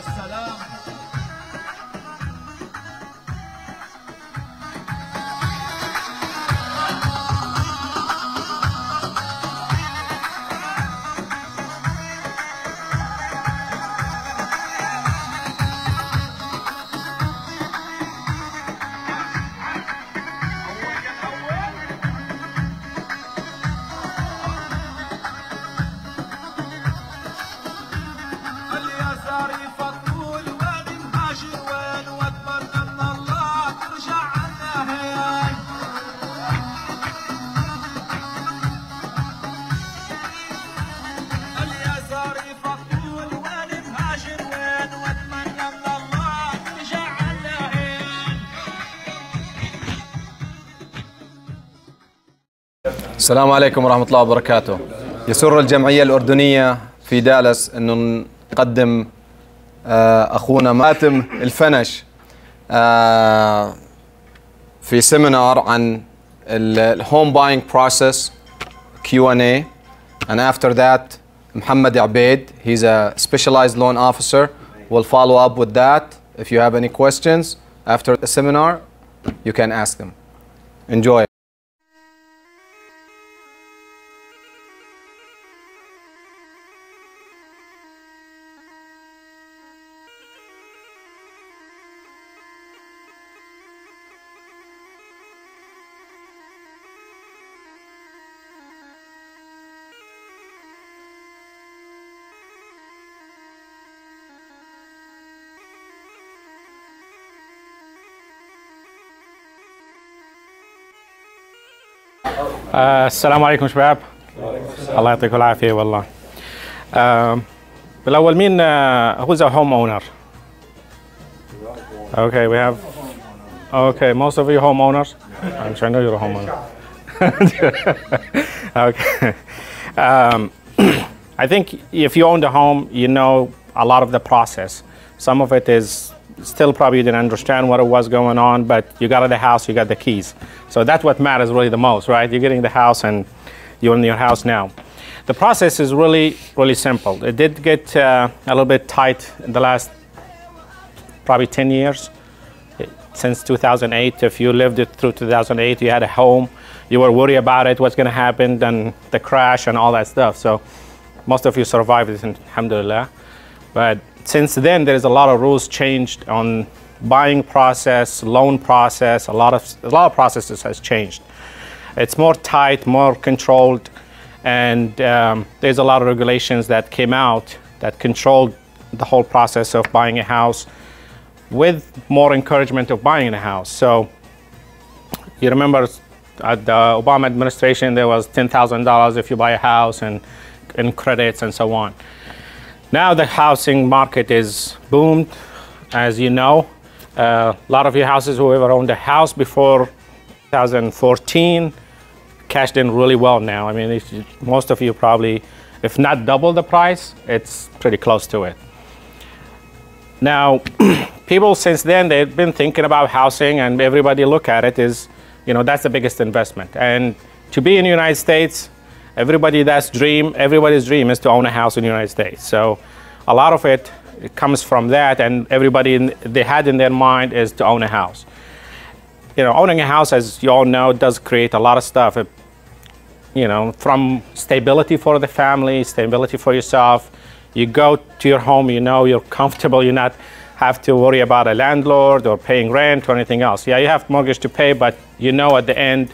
السلام. السلام عليكم ورحمة الله وبركاته. يسر الجمعية الأردنية في دالاس أنه نقدم أخونا ماتم الفنش في سيمينار عن الهوم باينج بروسيس Q&A, and after that محمد عبيد, he's a specialized loan officer, will follow up with that. If you have any questions after the seminar, you can ask them. Enjoy. السلام عليكم شباب. الله يعطيكم العافية والله. بالأول مين who's a homeowner? Okay, we have. Okay, most of you homeowners. I'm sure I know you're a homeowner. Okay. I think if you owned a home, you know a lot of the process. Some of it is still probably you didn't understand what it was going on, but you got the house, you got the keys. So that's what matters really the most, right? You're getting the house and you're in your house now. The process is really, really simple. It did get a little bit tight in the last probably 10 years. Since 2008, if you lived it through 2008, you had a home, you were worried about it, what's going to happen, then the crash and all that stuff. So most of you survived it, alhamdulillah. But since then, there's a lot of rules changed on buying process, loan process, a lot of processes has changed. It's more tight, more controlled, and there's a lot of regulations that came out that controlled the whole process of buying a house, with more encouragement of buying a house. So you remember at the Obama administration, there was $10,000 if you buy a house and credits and so on. Now the housing market is boomed, as you know. A lot of you houses, whoever owned a house before 2014, cashed in really well now. I mean, most of you probably, if not double the price, it's pretty close to it. Now, people since then, they've been thinking about housing, and everybody look at it is, you know, that's the biggest investment. And to be in the United States, everybody's dream is to own a house in the United States. So a lot of it comes from that, and everybody they had in their mind is to own a house. You know, owning a house, as you all know, does create a lot of stuff. You know, from stability for the family, stability for yourself. You go to your home, you know you're comfortable, you not have to worry about a landlord or paying rent or anything else. Yeah, you have mortgage to pay, but you know at the end,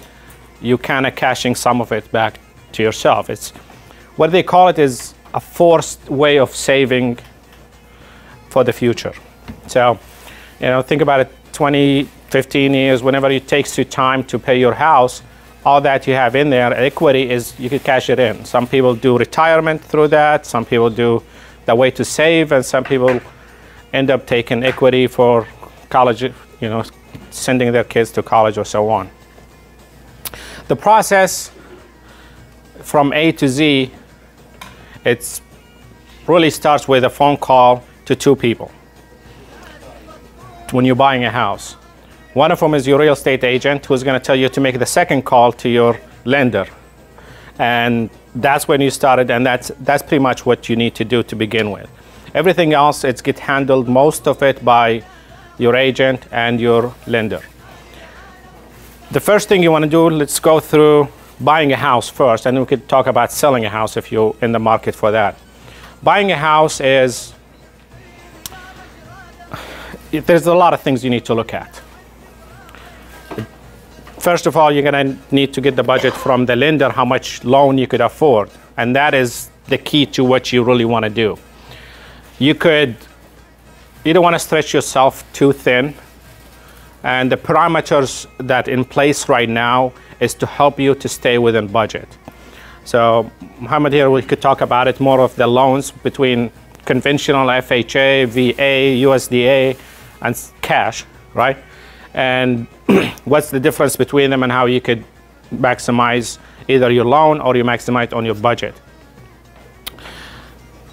you kind of cashing some of it back to yourself. It's what they call it is a forced way of saving for the future. So, you know, think about it, 20, 15 years, whenever it takes you time to pay your house, all that you have in there, equity is you could cash it in. Some people do retirement through that, some people do the way to save, and some people end up taking equity for college, you know, sending their kids to college or so on. The process from A to Z, it really starts with a phone call to two people when you're buying a house. One of them is your real estate agent, who's going to tell you to make the second call to your lender. And that's when you started, and that's pretty much what you need to do to begin with. Everything else, it's get handled, most of it, by your agent and your lender. The first thing you want to do, let's go through buying a house first, and we could talk about selling a house if you're in the market for that. Buying a house is, there's a lot of things you need to look at. First of all, you're going to need to get the budget from the lender, how much loan you could afford. And that is the key to what you really want to do. You don't want to stretch yourself too thin. And the parameters that in place right now is to help you to stay within budget. So Muhammad here, we could talk about it more of the loans between conventional FHA, VA, USDA, and cash, right? And what's the difference between them and how you could maximize either your loan or you maximize on your budget.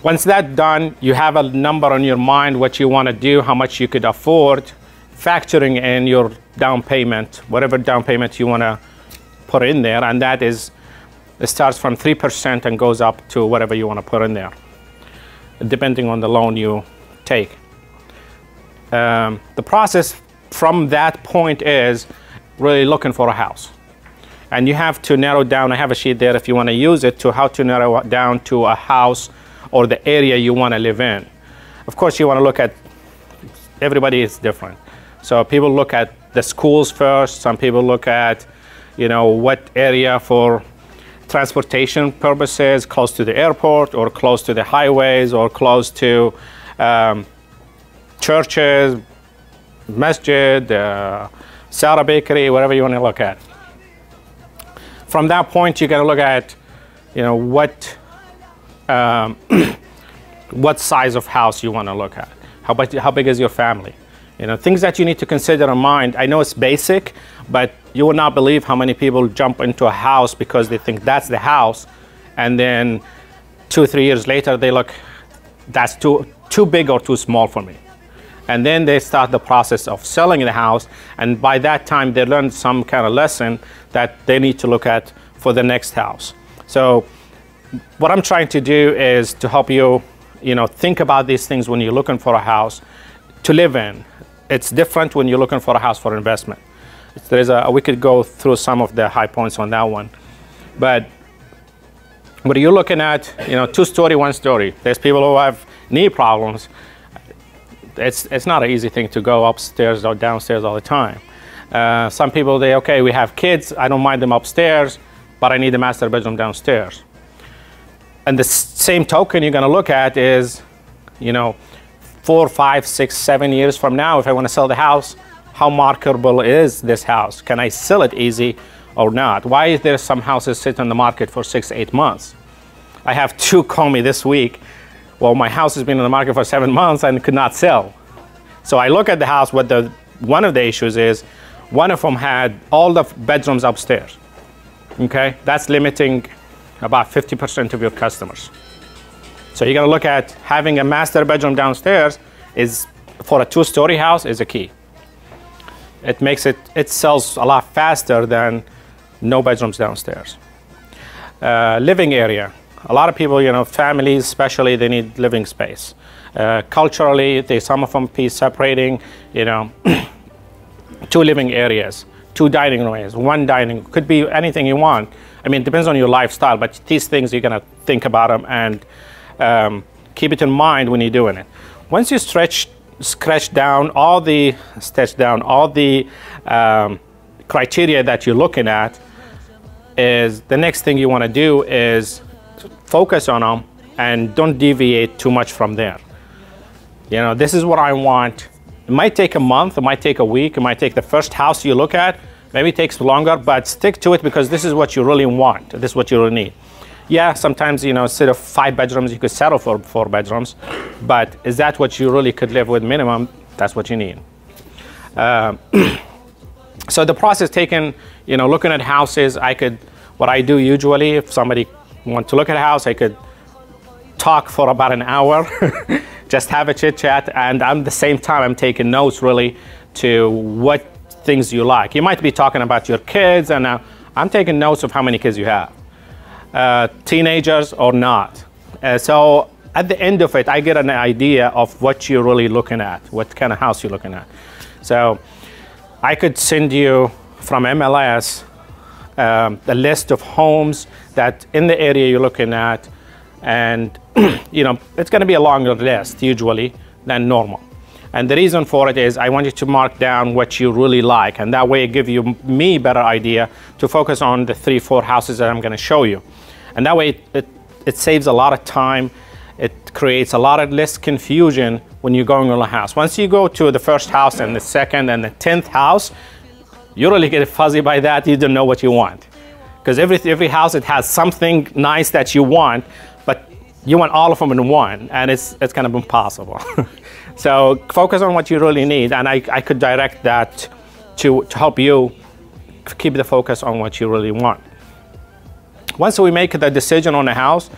Once that's done, you have a number on your mind, what you want to do, how much you could afford, factoring in your down payment, whatever down payment you want to put in there, and that is, it starts from 3% and goes up to whatever you want to put in there, depending on the loan you take. The process from that point is really looking for a house. And you have to narrow down, I have a sheet there if you want to use it, to how to narrow it down to a house or the area you want to live in. Of course, you want to look at, everybody is different. So people look at the schools first, some people look at, you know, what area for transportation purposes, close to the airport or close to the highways or close to churches, masjid, Sarah Bakery, whatever you want to look at. From that point, you're going to look at, you know, what size of house you want to look at. How big is your family? You know, things that you need to consider in mind. I know it's basic, but you will not believe how many people jump into a house because they think that's the house, and then 2 or 3 years later they look, that's too big or too small for me. And then they start the process of selling the house, and by that time they learn some kind of lesson that they need to look at for the next house. So what I'm trying to do is to help you, you know, think about these things when you're looking for a house to live in. It's different when you're looking for a house for investment. We could go through some of the high points on that one. But what you're looking at, you know, 2-story, 1-story. There's people who have knee problems. It's not an easy thing to go upstairs or downstairs all the time. Some people, okay, we have kids, I don't mind them upstairs, but I need a master bedroom downstairs. And the same token you're gonna look at is, you know, 4, 5, 6, 7 years from now, if I want to sell the house, how marketable is this house? Can I sell it easy or not? Why is there some houses sit on the market for 6, 8 months? I have 2 call me this week. Well, my house has been on the market for 7 months and could not sell. So I look at the house, one of the issues is, one of them had all the bedrooms upstairs. Okay, that's limiting about 50% of your customers. So you're gonna look at having a master bedroom downstairs is, for a 2-story house, is a key. It makes it sells a lot faster than no bedrooms downstairs. Living area. A lot of people, you know, families especially, they need living space. Culturally, some of them be separating, you know, 2 living areas, 2 dining rooms, 1 dining, could be anything you want. I mean, it depends on your lifestyle, but these things you're gonna think about them and keep it in mind when you're doing it. Once you scratch down all the criteria that you're looking at, is the next thing you want to do is focus on them and don't deviate too much from there. You know, this is what I want. It might take a month, it might take a week, it might take the first house you look at, maybe it takes longer, but stick to it because this is what you really want. This is what you really need. Yeah, sometimes, you know, instead of 5 bedrooms, you could settle for 4 bedrooms, but is that what you really could live with minimum? That's what you need. So the process taken, you know, looking at houses, what I do usually, if somebody wants to look at a house, I could talk for about an hour, just have a chit chat, and at the same time, I'm taking notes really to what things you like. You might be talking about your kids, and I'm taking notes of how many kids you have. Teenagers or not. So at the end of it, I get an idea of what you're really looking at, what kind of house you're looking at. So I could send you from MLS a list of homes that in the area you're looking at, and it's going to be a longer list usually than normal. And the reason for it is I want you to mark down what you really like, and that way it gives me better idea to focus on the 3-4 houses that I'm going to show you. And that way it saves a lot of time. It creates a lot of less confusion when you're going on a house. Once you go to the first house and the second and the 10th house, you really get fuzzy by that. You don't know what you want. Because every house, it has something nice that you want, but you want all of them in one, and it's kind of impossible. So focus on what you really need, and I could direct that to help you keep the focus on what you really want. Once we make the decision on the house,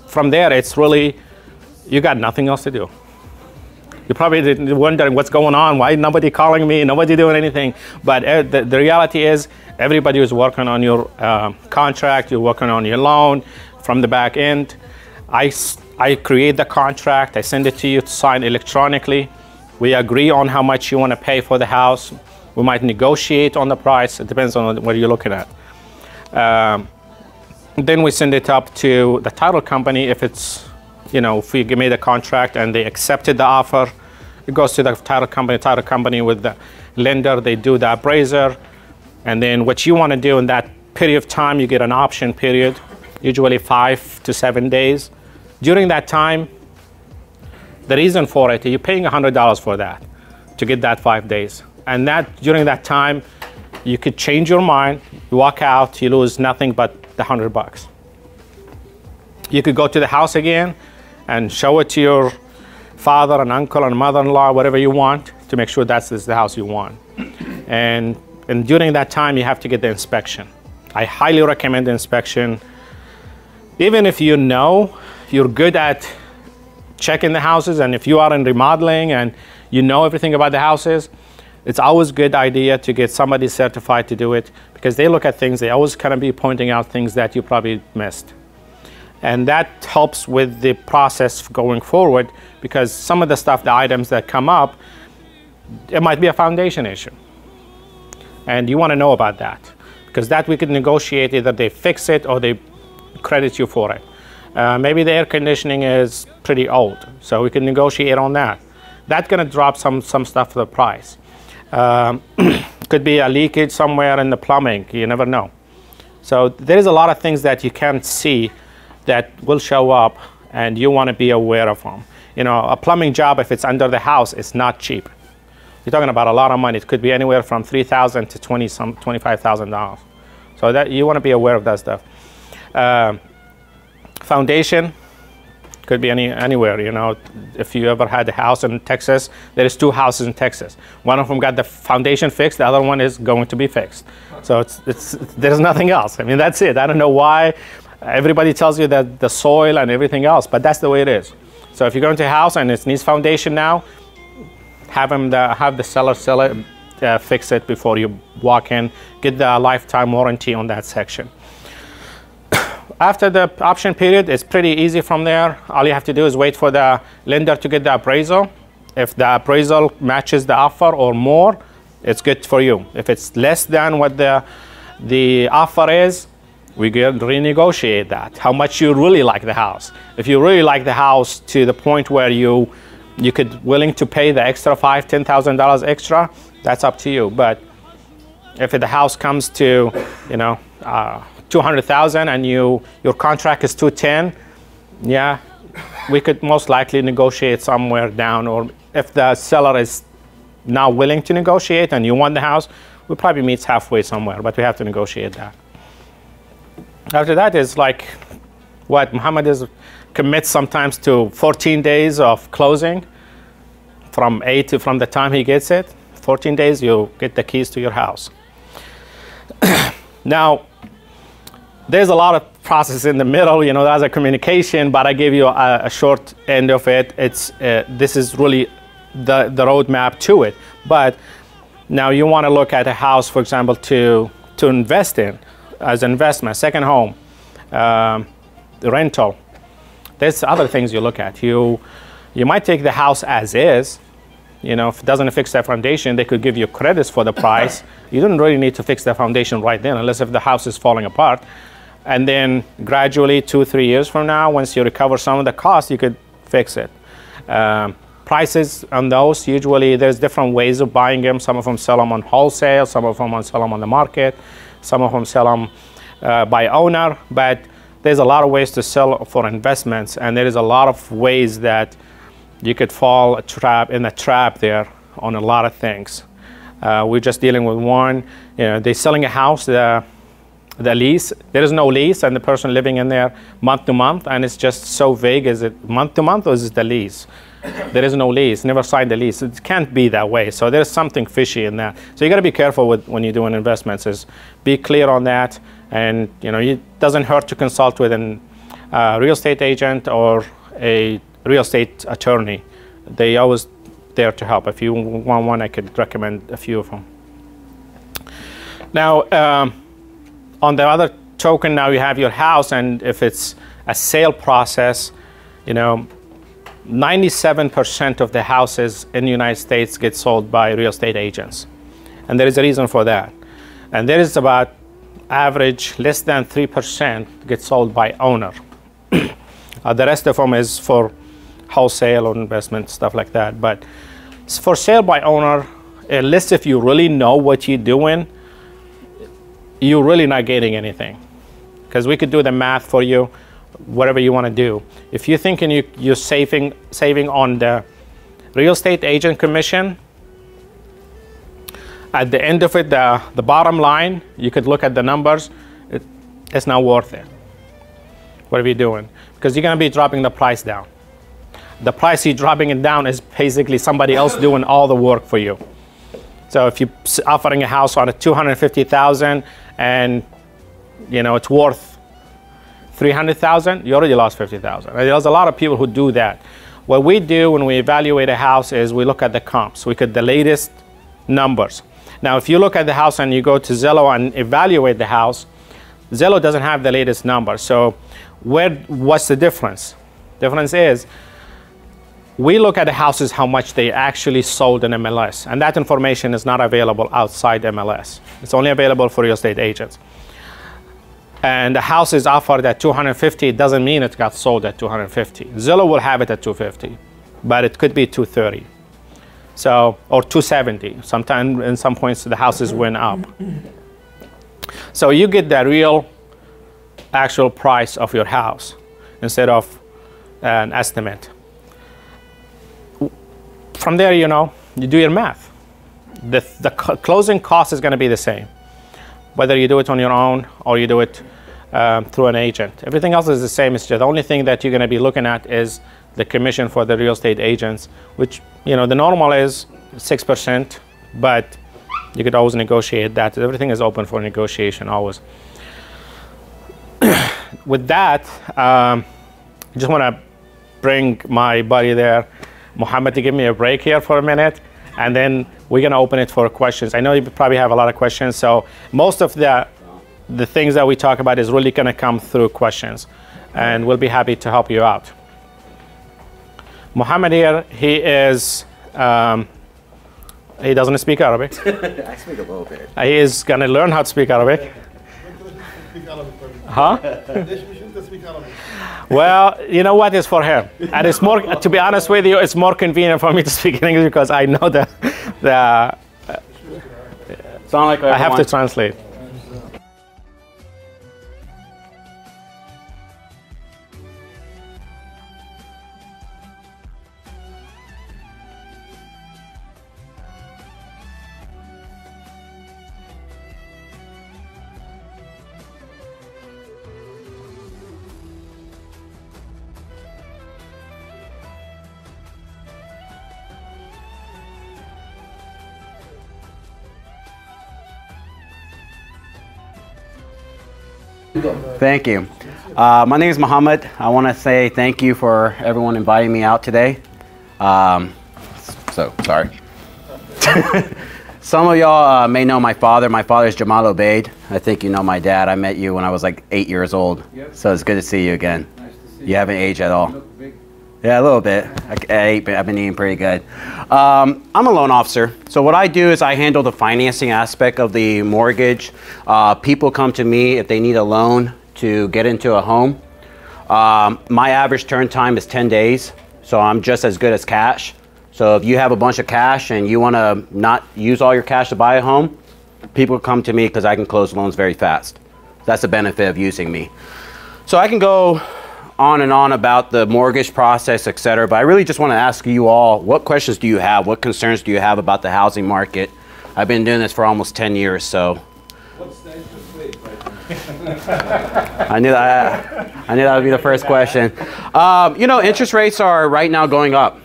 from there it's really, you got nothing else to do. You're probably wondering what's going on, why nobody calling me, nobody doing anything. But the reality is everybody is working on your contract, you're working on your loan from the back end. I create the contract, I send it to you to sign electronically. We agree on how much you want to pay for the house. We might negotiate on the price, it depends on what you're looking at. Then we send it up to the title company. If it's, if we made a contract and they accepted the offer, it goes to the title company with the lender, they do the appraiser. And then what you want to do in that period of time, you get an option period, usually 5 to 7 days. During that time, the reason for it, you're paying $100 for that, to get that 5 days. And during that time, you could change your mind, you walk out, you lose nothing but the $100. You could go to the house again and show it to your father and uncle and mother-in-law, whatever you want, to make sure that's the house you want. And during that time, you have to get the inspection. I highly recommend the inspection. Even if you're good at checking the houses, and if you are in remodeling and you know everything about the houses, it's always a good idea to get somebody certified to do it, because they look at things, they always kind of be pointing out things that you probably missed. And that helps with the process going forward, because some of the stuff, the items that come up, it might be a foundation issue. And you want to know about that, because that we could negotiate, either they fix it or they credit you for it. Maybe the air conditioning is pretty old, so we can negotiate on that. That's going to drop some stuff for the price. Could be a leakage somewhere in the plumbing, you never know. So there's a lot of things that you can't see that will show up, and you want to be aware of them. A plumbing job, if it's under the house, it's not cheap. You're talking about a lot of money. It could be anywhere from $3,000 to $25,000. So that you want to be aware of that stuff. Foundation could be anywhere. If you ever had a house in Texas, there is 2 houses in Texas. One of them got the foundation fixed, the other one is going to be fixed. So there's nothing else. I mean, that's it. I don't know why everybody tells you that the soil and everything else, but that's the way it is. So if you're going to a house and it needs foundation now, have the seller sell it, fix it before you walk in. Get the lifetime warranty on that section. After the option period, it's pretty easy from there. All you have to do is wait for the lender to get the appraisal. If the appraisal matches the offer or more, it's good for you. If it's less than what the offer is, we can renegotiate that, how much you really like the house. If you really like the house to the point where you could willing to pay the extra $5,000, $10,000 extra, that's up to you. But if the house comes to, $200,000 and your contract is $210,000, yeah, we could most likely negotiate somewhere down. Or if the seller is not willing to negotiate and you want the house, we'll probably meet halfway somewhere, but we have to negotiate that. After that is like what Muhammad is commits sometimes to 14 days of closing from the time he gets it. 14 days, you get the keys to your house. Now, there's a lot of process in the middle, there's a communication, but I gave you a short end of it. This is really the roadmap to it. But now you want to look at a house, for example, to invest in as an investment, second home, rental. there's other things you look at. You might take the house as is. You know, if it doesn't fix the foundation, they could give you credits for the price. You don't really need to fix the foundation right then, unless if the house is falling apart. And then gradually, 2-3 years from now, once you recover some of the costs, you could fix it. Prices on those, usually there's different ways of buying them. Some of them sell them on wholesale, some of them sell them on the market, some of them sell them by owner, but there's a lot of ways to sell for investments, and there is a lot of ways that you could fall in a trap there on a lot of things. We're just dealing with one. You know, they're selling a house, the lease. There is no lease, and the person living in there month to month, and it's just so vague. Is it month to month, or is it the lease? There is no lease. Never signed the lease. It can't be that way. So there's something fishy in that. So you got to be careful with when you're doing investments. Is be clear on that, and you know, it doesn't hurt to consult with a real estate agent or a real estate attorney. They always there to help. If you want one, I could recommend a few of them. Now, on the other token, now you have your house, and if it's a sale process, you know, 97% of the houses in the United States get sold by real estate agents. And there is a reason for that. And there is about average less than 3% get sold by owner. The rest of them is for wholesale or investment, stuff like that. But for sale by owner, unless if you really know what you're doing, you're really not getting anything. Because we could do the math for you, whatever you want to do. If you're thinking you're saving on the real estate agent commission, at the end of it, the bottom line, you could look at the numbers, it's not worth it. Whatever you're doing. Because you're going to be dropping the price down. The price you're dropping it down is basically somebody else doing all the work for you. So if you're offering a house on a $250,000 and you know it's worth $300,000, you already lost $50,000. There's a lot of people who do that. What we do when we evaluate a house is we look at the comps. We look at the latest numbers. Now, if you look at the house and you go to Zillow and evaluate the house, Zillow doesn't have the latest numbers. So what's the difference? Difference is we look at the houses, how much they actually sold in MLS. And that information is not available outside MLS. It's only available for real estate agents. And the house is offered at $250, it doesn't mean it got sold at $250. Zillow will have it at $250, but it could be $230. So, or $270. Sometimes, in some points, the houses went up. So you get the real, actual price of your house instead of an estimate. From there, you know, you do your math. The closing cost is going to be the same, whether you do it on your own or you do it through an agent. Everything else is the same. It's just the only thing that you're going to be looking at is the commission for the real estate agents, which, you know, the normal is 6%, but you could always negotiate that. Everything is open for negotiation always. With that, I just want to bring my buddy there, Mohammed, to give me a break here for a minute, and then we're going to open it for questions. I know you probably have a lot of questions, so most of the things that we talk about is really going to come through questions, and we'll be happy to help you out. Mohammed here, he is, he doesn't speak Arabic. I speak a little bit. He is going to learn how to speak Arabic. Huh? Well, you know what, is for him. And it's more, to be honest with you, it's more convenient for me to speak in English because I know I have to translate. Thank you. My name is Muhammad. I want to say thank you for everyone inviting me out today. Sorry. Some of y'all may know my father. My father is Jamal Obaid. I think you know my dad. I met you when I was like 8 years old. Yep. So it's good to see you again. Nice to see You haven't aged at all. Yeah, a little bit. I've been eating pretty good. I'm a loan officer. So what I do is I handle the financing aspect of the mortgage. People come to me if they need a loan to get into a home. My average turn time is 10 days. So I'm just as good as cash. So if you have a bunch of cash and you want to not use all your cash to buy a home, people come to me because I can close loans very fast. That's the benefit of using me. So I can go on and on about the mortgage process, etc. But I really just want to ask you all, what questions do you have? What concerns do you have about the housing market? I've been doing this for almost 10 years, so. What's the interest rate right now? I knew that would be the first question. You know, interest rates are right now going up.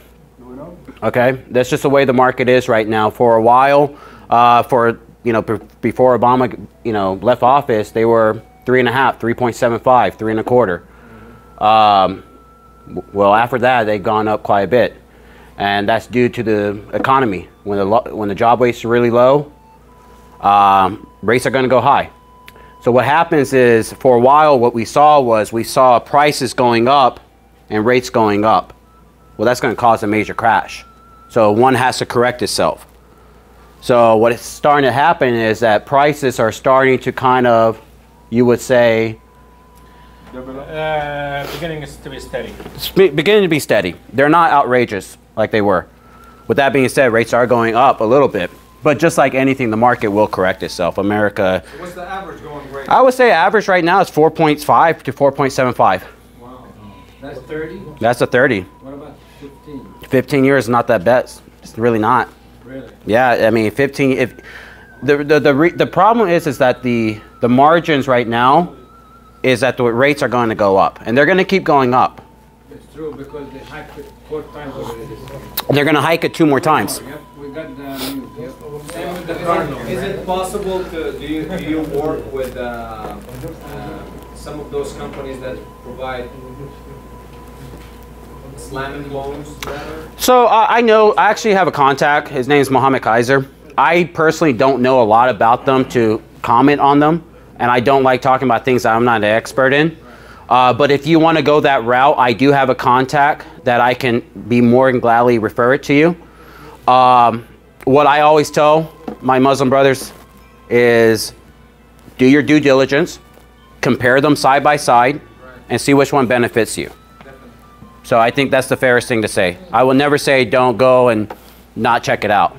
Okay, that's just the way the market is right now. For a while, before Obama, left office, they were 3.5, 3.75, 3.25. Well, after that, they've gone up quite a bit, and that's due to the economy. When the job rates are really low, rates are going to go high. So what happens is, for a while, what we saw prices going up and rates going up. Well, that's going to cause a major crash. So one has to correct itself. So what is starting to happen is that prices are starting to kind of, you would say, beginning to be steady. Beginning to be steady. They're not outrageous like they were. With that being said, rates are going up a little bit. But just like anything, the market will correct itself. America. So what's the average going right I would say average right now is 4.5 to 4.75. Wow. That's 30? That's a 30. What about 15? 15 years is not that bad. It's really not. Really? Yeah, I mean 15. If the problem is that the margins right now is that the rates are going to go up, and they're going to keep going up. It's true because they hiked it 4 times already. They're going to hike it 2 more times. Yep, we got the news. Yep. Same with the car loan. Is it possible to do you work with some of those companies that provide Islamic loans? So I actually have a contact. His name is Mohammed Kaiser. I personally don't know a lot about them to comment on them, and I don't like talking about things that I'm not an expert in. But if you want to go that route, I do have a contact that I can be more than gladly refer it to you. What I always tell my Muslim brothers is do your due diligence, compare them side by side, and see which one benefits you. So I think that's the fairest thing to say. I will never say don't go and not check it out.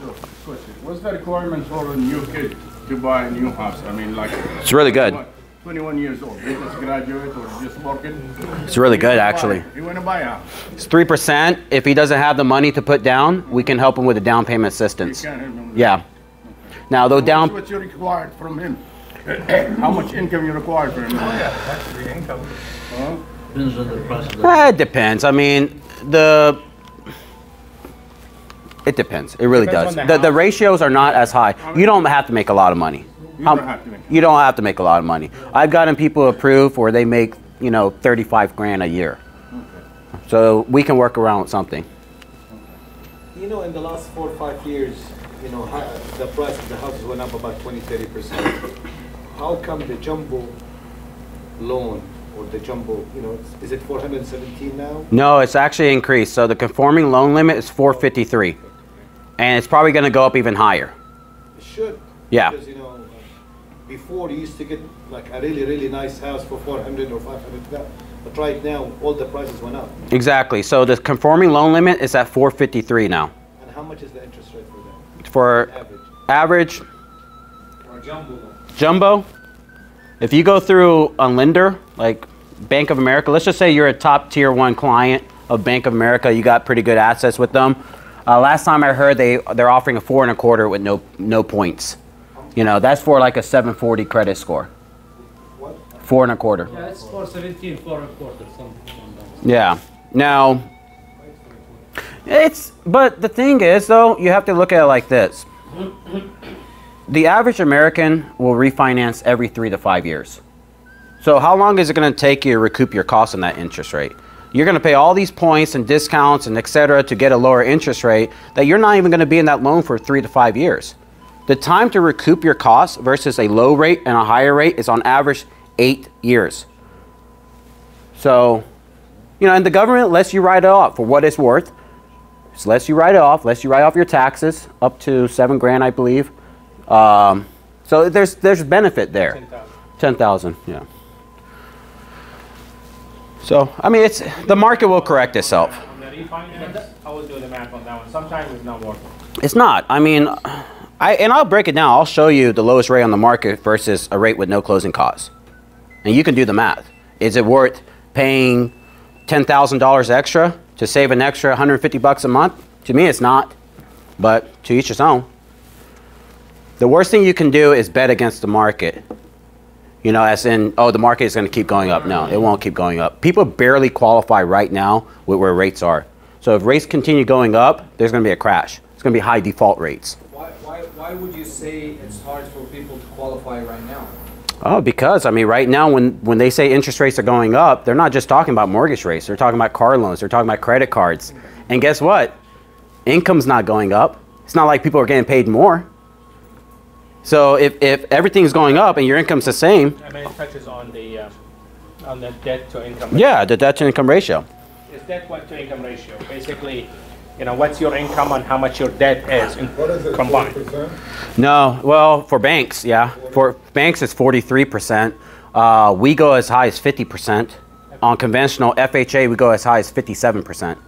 So, question. What's the requirement for a new kid to buy a new house? I mean, like... It's really good. 21 years old, he just graduate or just working? It's really good, actually. You want to buy a house? It's 3%. If he doesn't have the money to put down, we can help him with a down payment assistance. You can help him. Yeah. Now, though down... What you required from him? How much income you require from him? Oh yeah, that's the income. Depends on the process. It depends. I mean, it depends. It really Depends does. on the The ratios are not as high. You don't have to make a lot of money. You don't have to make You don't have to make a lot of money. I've gotten people approved where they make, 35 grand a year. Okay. So we can work around with something. In the last 4 or 5 years, the price of the houses went up about 20-30%. How come the jumbo loan or the jumbo, is it 417 now? No, it's actually increased. So the conforming loan limit is 453. And it's probably going to go up even higher. It should. Yeah. Because, before you used to get like a really, really nice house for 400 or 500, but right now all the prices went up. Exactly. So the conforming loan limit is at 453 now. And how much is the interest rate for that? For average Or jumbo loan? jumbo, if you go through a lender like Bank of America, let's just say you're a top tier 1 client of Bank of America, you got pretty good assets with them. Last time I heard they're offering a 4.25 with no points. That's for like a 740 credit score. What? 4.25. Yeah, it's 417, 4.25, something. Yeah. Now, but the thing is though, you have to look at it like this. The average American will refinance every 3 to 5 years. So how long is it going to take you to recoup your costs on that interest rate? You're going to pay all these points and discounts and etc. to get a lower interest rate that you're not even going to be in that loan for 3 to 5 years. The time to recoup your costs versus a low rate and a higher rate is on average 8 years. So, you know, and the government lets you write it off for what it's worth. Just lets you write it off, lets you write off your taxes up to $7 grand, I believe. So there's benefit there. 10,000, yeah. So, I mean, the market will correct itself. On the refinance, I will do the math on that one. Sometimes it's not worth it. It's not. I mean, and I'll break it down. I'll show you the lowest rate on the market versus a rate with no closing costs. And you can do the math. Is it worth paying $10,000 extra to save an extra 150 bucks a month? To me, it's not. But to each his own. The worst thing you can do is bet against the market. You know, as in, oh, the market is going to keep going up. No, it won't keep going up. People barely qualify right now with where rates are. So if rates continue going up, there's going to be a crash. It's going to be high default rates. Why would you say it's hard for people to qualify right now? Oh, because, I mean, right now when they say interest rates are going up, they're not just talking about mortgage rates. They're talking about car loans. They're talking about credit cards. And guess what? Income's not going up. It's not like people are getting paid more. So if everything's going up and your income's the same. I mean, it touches on the debt to income ratio. Yeah, the debt to income ratio. Is debt to income ratio? Basically, you know, what's your income on how much your debt is combined? No, well, for banks, yeah. For banks, it's 43%. We go as high as 50%. On conventional FHA, we go as high as 57%.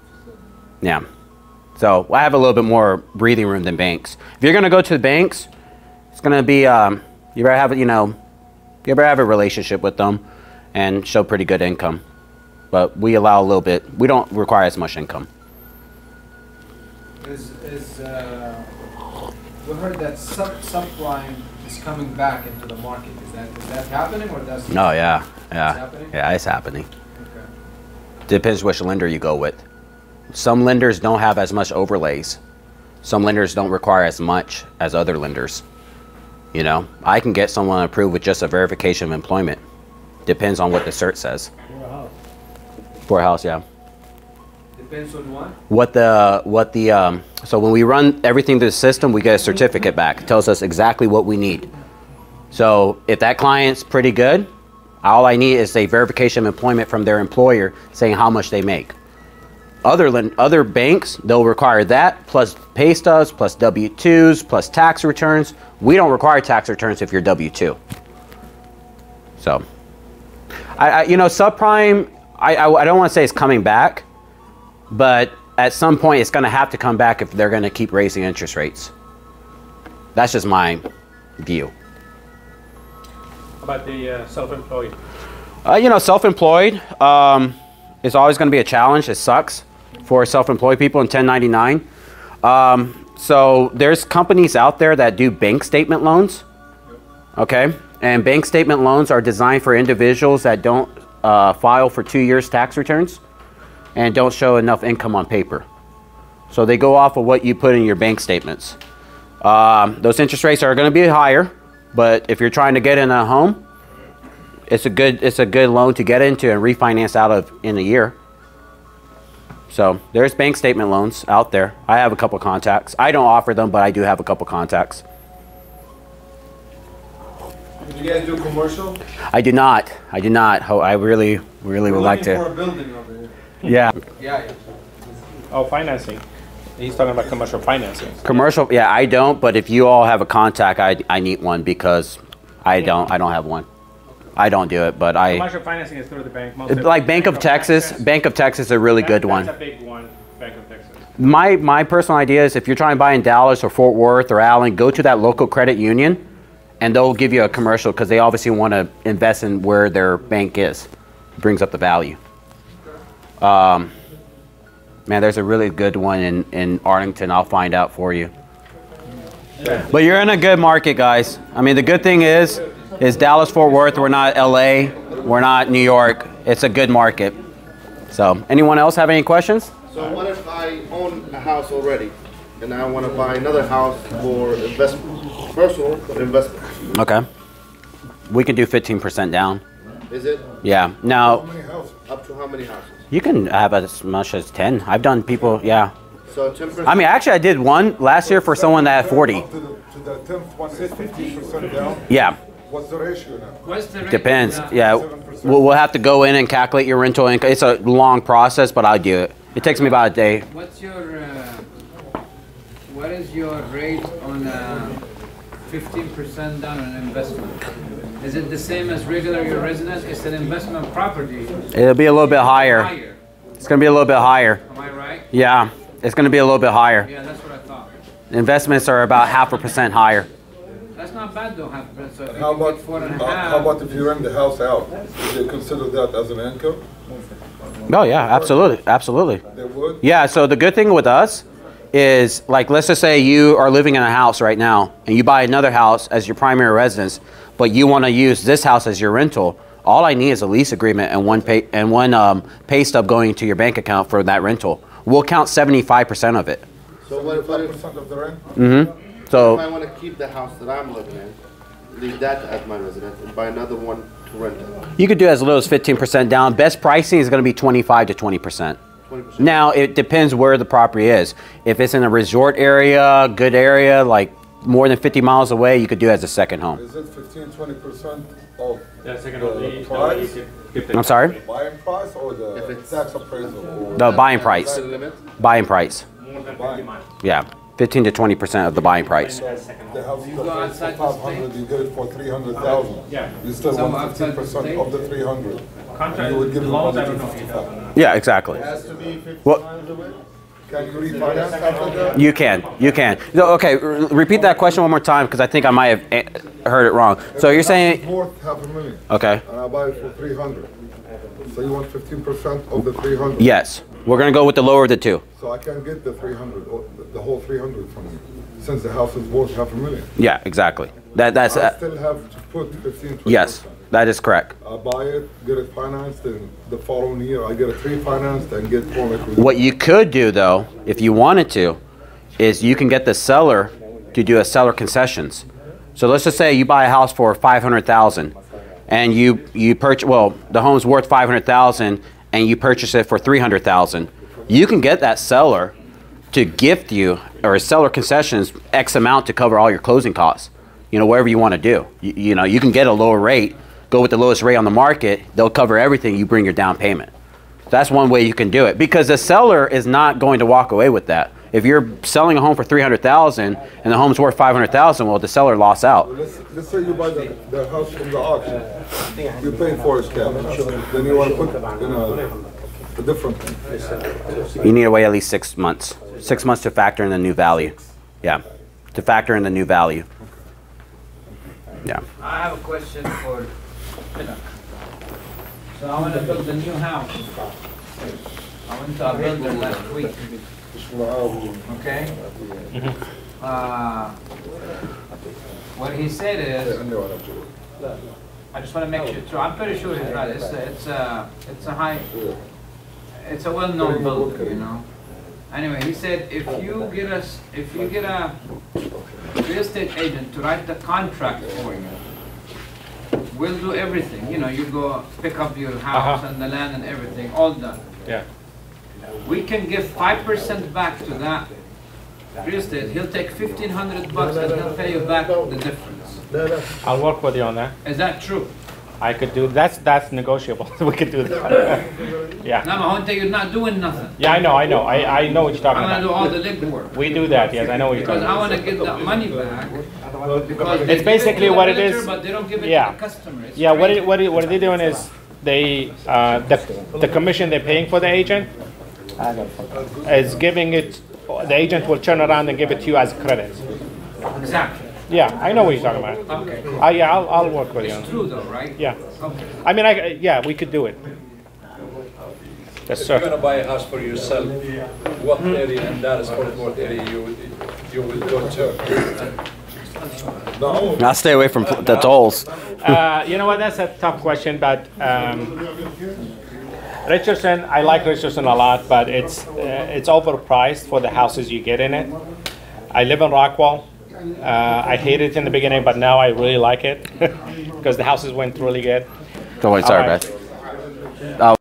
Yeah. So I have a little bit more breathing room than banks. If you're going to go to the banks, it's going to be, you better have, you better have a relationship with them and show pretty good income. But we allow a little bit. We don't require as much income. We heard that subprime is coming back into the market. Is that happening or that's? No, yeah. It's happening? Yeah, it's happening. Okay. Depends which lender you go with. Some lenders don't have as much overlays. Some lenders don't require as much as other lenders. You know, I can get someone approved with just a verification of employment. Depends on what the cert says. For a house. For a house, yeah. Depends on what? So when we run everything through the system, we get a certificate back. It tells us exactly what we need. So if that client's pretty good, all I need is a verification of employment from their employer saying how much they make. Other banks, they'll require that, plus pay stubs, plus W-2s, plus tax returns. We don't require tax returns if you're W-2. So, you know, subprime, I don't want to say it's coming back, but at some point it's going to have to come back if they're going to keep raising interest rates. That's just my view. About the self-employed? You know, self-employed is always going to be a challenge. It sucks for self-employed people in 1099. So there's companies out there that do bank statement loans. Okay, and bank statement loans are designed for individuals that don't file for 2 years tax returns and don't show enough income on paper. So they go off of what you put in your bank statements. Those interest rates are going to be higher, but if you're trying to get in a home, it's a good loan to get into and refinance out of in a year. So there's bank statement loans out there. I have a couple contacts. I don't offer them, but I do have a couple contacts. Do you guys do commercial? I do not. I do not. I really would like to. For a building over here. Yeah. Yeah. Oh, financing. He's talking about commercial financing. Commercial, yeah, I don't. But if you all have a contact, I need one because I don't have one. I don't do it, but Commercial financing is through the bank. Like Bank of Texas. Bank of Texas is a really good one. That's a big one, Bank of Texas. My personal idea is if you're trying to buy in Dallas or Fort Worth or Allen, go to that local credit union, and they'll give you a commercial because they obviously want to invest in where their bank is. It brings up the value. Man, there's a really good one in Arlington. I'll find out for you. But you're in a good market, guys. I mean, the good thing is Dallas, Fort Worth. We're not LA. We're not New York. It's a good market. So, anyone else have any questions? So what if I own a house already and I want to buy another house for investment, personal but investment? Okay. We can do 15% down. Is it? Yeah. Now, Up to how many houses? you can have as much as 10. I've done people, yeah. So 10%. I mean, actually, I did one last year for someone that had 40. To the 10th one is 50% down. Yeah. What's the ratio now? What's the rate? Depends. Yeah. Yeah. 7%. we'll have to go in and calculate your rental income. It's a long process, but I'll do it. It takes me about a day. What is your rate on 15% down on investment? Is it the same as regular your resident? It's an investment property. It'll be a little bit higher. It's going to be a little bit higher. Am I right? Yeah, it's going to be a little bit higher. Yeah, that's what I thought. Investments are about 0.5% higher. That's not bad though, 0.5%. So if How you about, get 4.5. how about if you rent the house out? Do they consider that as an income? Oh yeah, absolutely, absolutely. They would? Yeah, so the good thing with us is, like, let's just say you are living in a house right now and you buy another house as your primary residence, but you want to use this house as your rental. All I need is a lease agreement and one pay stub going to your bank account for that rental. We'll count 75% of it. So what if, 5% of the rent? Mm-hmm. So if I want to keep the house that I'm living in, leave that as my residence, and buy another one to rent it? you could do as little as 15% down. Best pricing is going to be 25 to 20%. 20%. Now, it depends where the property is. If it's in a resort area, good area, like more than 50 miles away, you could do it as a second home. Is it 15-20% of second the price? I'm sorry? Buying price or the tax appraisal? Or The buying price. buying Buying price. buying. Yeah, 15 to 20% of the buying price. The house You go costs outside for the 500, you get it for 300,000. Yeah. You still So want outside the 15% state? of the 300. Contract, You would give the them loans, only I don't know if you 255. Yeah, exactly. It has to be 50 Well- miles away? Can you refinance after that? You can. No, okay, repeat that question one more time because I think I might have heard it wrong. So you're saying, It's worth $500,000. okay, And I buy it for 300. So you want 15% of the 300? yes, we're going to go with the lower of the two. So I can get the 300, or the whole 300 from you, since the house is worth $500,000. Yeah, exactly. That's I still have to put 15%. yes, that is correct. I buy it, get it financed, and the following year I get it refinanced and get full equity. What you could do though, if you wanted to, is you can get the seller to do a seller concessions. So let's just say you buy a house for $500,000 and you purchase, well, the home's worth $500,000 and you purchase it for $300,000. You can get that seller to gift you, or seller concessions, X amount to cover all your closing costs. You know, whatever you want to do. You know, you can get a lower rate, go with the lowest rate on the market. They'll cover everything. You bring your down payment. That's one way you can do it, because the seller is not going to walk away with that. If you're selling a home for $300,000 and the home's worth $500,000, well, the seller lost out. Let's say you buy the house from the auction. You pay for its cap. Then you want to put in a different thing. You need to wait at least 6 months. 6 months to factor in the new value. Yeah, to factor in the new value. Yeah. I have a question for Pinnock. So I want to build a new house. I went to a builder last week. Okay? What he said is, I just want to make sure. I'm pretty sure he's right. It's a well-known builder, you know. Anyway, he said if you get a real estate agent to write the contract for you, we'll do everything. You know, you go pick up your house and the land and everything, all done. Yeah. We can give 5% back to that real estate. He'll take $1,500 and he'll pay you back the difference. I'll work with you on that. Is that true? I could do that's negotiable. We could do that. Yeah. No, Mahonte, you're not doing nothing. Yeah, I know. I know what you're talking I'm gonna do about. all the legwork. We do that. Yes, I know what you're Because talking I about. want to get that money back. Because they It's give basically to the what it realtor, is. But they don't give it Yeah. to the customer. It's Yeah. crazy. What they're doing is they the commission they're paying for the agent is giving it. The agent will turn around and give it to you as credit. Exactly. Yeah, I know what you're talking about. Okay. Yeah, I'll work with you. It's true though, right? Yeah. Okay. I mean, yeah, we could do it. Yes, If you're sir. gonna buy a house for yourself, what area in Dallas Fort Worth area you will go to? I'll stay away from the tolls. You know what? That's a tough question, but Richardson, I like Richardson a lot, but it's overpriced for the houses you get in it. I live in Rockwall. I hated it in the beginning, but now I really like it because the houses went really good. Don't worry, sorry, All right. Beth.